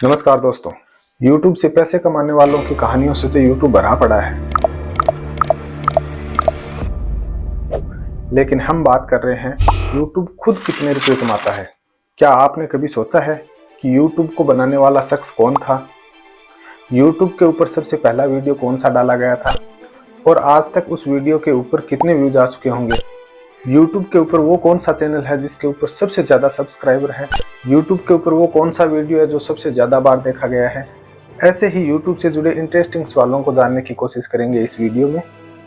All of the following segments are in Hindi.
नमस्कार दोस्तों, YouTube से पैसे कमाने वालों की कहानियों से तो YouTube भरा पड़ा है। लेकिन हम बात कर रहे हैं YouTube खुद कितने रुपए कमाता है। क्या आपने कभी सोचा है कि YouTube को बनाने वाला शख्स कौन था? YouTube के ऊपर सबसे पहला वीडियो कौन सा डाला गया था और आज तक उस वीडियो के ऊपर कितने व्यूज आ चुके होंगे? YouTube के ऊपर वो कौन सा चैनल है जिसके ऊपर सबसे ज़्यादा सब्सक्राइबर है? YouTube के ऊपर वो कौन सा वीडियो है जो सबसे ज़्यादा बार देखा गया है? ऐसे ही YouTube से जुड़े इंटरेस्टिंग सवालों को जानने की कोशिश करेंगे इस वीडियो में,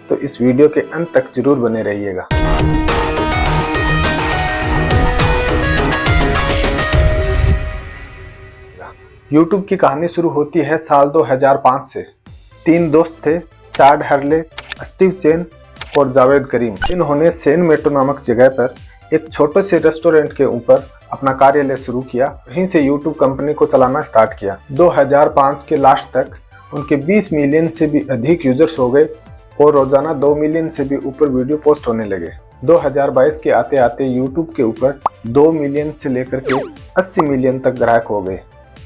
तो इस वीडियो के अंत तक जरूर बने रहिएगा। YouTube की कहानी शुरू होती है साल 2005 से। 3 दोस्त थे, चाड हर्ले, स्टीव चेन और जावेद करीम। इन्होंने सेन मेट्रो नामक जगह पर एक छोटे से रेस्टोरेंट के ऊपर अपना कार्यालय शुरू किया। वहीं से YouTube कंपनी को चलाना स्टार्ट किया। 2005 के लास्ट तक उनके 20 मिलियन से भी अधिक यूजर्स हो गए और रोजाना 2 मिलियन से भी ऊपर वीडियो पोस्ट होने लगे। 2022 के आते आते YouTube के ऊपर 2 मिलियन से लेकर के 80 मिलियन तक ग्राहक हो गए।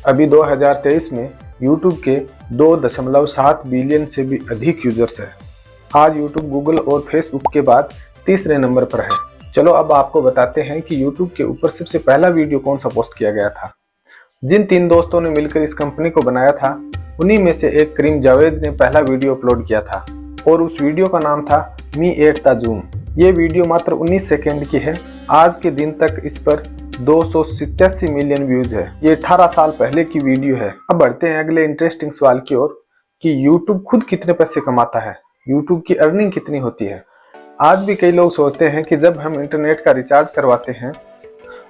अभी 2023 में YouTube के 2.7 बिलियन से भी अधिक यूजर्स हैं। आज YouTube गूगल और फेसबुक के बाद तीसरे नंबर पर है। चलो अब आपको बताते हैं कि YouTube के ऊपर सबसे पहला वीडियो कौन सा पोस्ट किया गया था। जिन 3 दोस्तों ने मिलकर इस कंपनी को बनाया था, उन्हीं में से एक करीम जावेद ने पहला वीडियो अपलोड किया था और उस वीडियो का नाम था मी एट द जूम। ये वीडियो मात्र 19 सेकेंड की है। आज के दिन तक इस पर 287 मिलियन व्यूज है। ये 18 साल पहले की वीडियो है। अब बढ़ते हैं अगले इंटरेस्टिंग सवाल की ओर कि YouTube खुद कितने पैसे कमाता है, YouTube की अर्निंग कितनी होती है। आज भी कई लोग सोचते हैं कि जब हम इंटरनेट का रिचार्ज करवाते हैं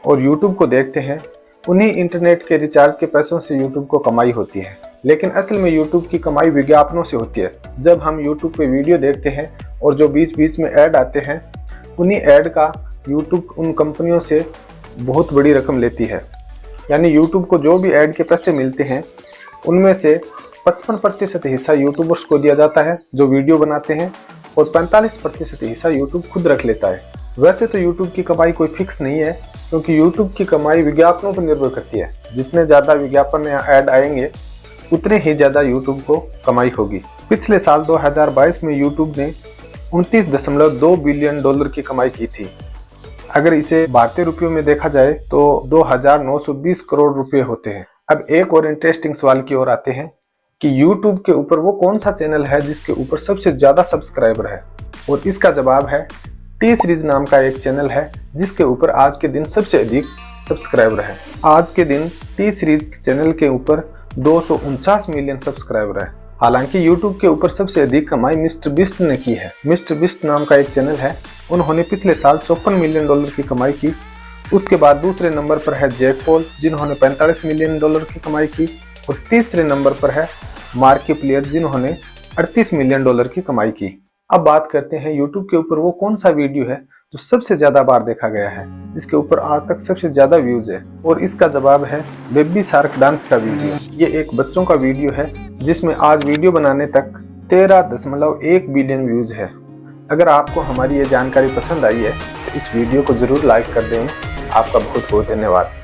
और YouTube को देखते हैं, उन्हीं इंटरनेट के रिचार्ज के पैसों से YouTube को कमाई होती है। लेकिन असल में YouTube की कमाई विज्ञापनों से होती है। जब हम YouTube पे वीडियो देखते हैं और जो बीच बीच में ऐड आते हैं, उन्हीं ऐड का YouTube उन कंपनियों से बहुत बड़ी रकम लेती है। यानी YouTube को जो भी ऐड के पैसे मिलते हैं, उनमें से 55% हिस्सा यूट्यूबर्स को दिया जाता है जो वीडियो बनाते हैं और 45% हिस्सा YouTube खुद रख लेता है। वैसे तो YouTube की कमाई कोई फिक्स नहीं है, क्योंकि YouTube की कमाई विज्ञापनों पर निर्भर करती है। जितने ज़्यादा विज्ञापन या ऐड आएंगे, उतने ही ज़्यादा YouTube को कमाई होगी। पिछले साल 2022 में YouTube ने 29.2 बिलियन डॉलर की कमाई की थी। अगर इसे भारतीय रुपयों में देखा जाए तो 2,920 करोड़ रुपए होते हैं। अब एक और इंटरेस्टिंग सवाल की ओर आते हैं कि YouTube के ऊपर वो कौन सा चैनल है जिसके ऊपर सबसे ज़्यादा सब्सक्राइबर है, और इसका जवाब है टी सीरीज नाम का एक चैनल है जिसके ऊपर आज के दिन सबसे अधिक सब्सक्राइबर है। आज के दिन टी सीरीज चैनल के ऊपर 249 मिलियन सब्सक्राइबर है। हालांकि YouTube के ऊपर सबसे अधिक कमाई मिस्टर बीस्ट ने की है। मिस्टर बीस्ट नाम का एक चैनल है, उन्होंने पिछले साल 54 मिलियन डॉलर की कमाई की। उसके बाद दूसरे नंबर पर है जैक पॉल, जिन्होंने 45 मिलियन डॉलर की कमाई की, और तीसरे नंबर पर है मार्किप्लेयर, जिन्होंने 38 मिलियन डॉलर की कमाई की। अब बात करते हैं YouTube के ऊपर वो कौन सा वीडियो है जो सबसे ज्यादा बार देखा गया है, जिसके ऊपर आज तक सबसे ज्यादा व्यूज है, और इसका जवाब है बेबी शार्क डांस का वीडियो। ये एक बच्चों का वीडियो है जिसमें आज वीडियो बनाने तक 13.1 बिलियन व्यूज है। अगर आपको हमारी ये जानकारी पसंद आई है तो इस वीडियो को जरूर लाइक कर दें। आपका बहुत बहुत धन्यवाद।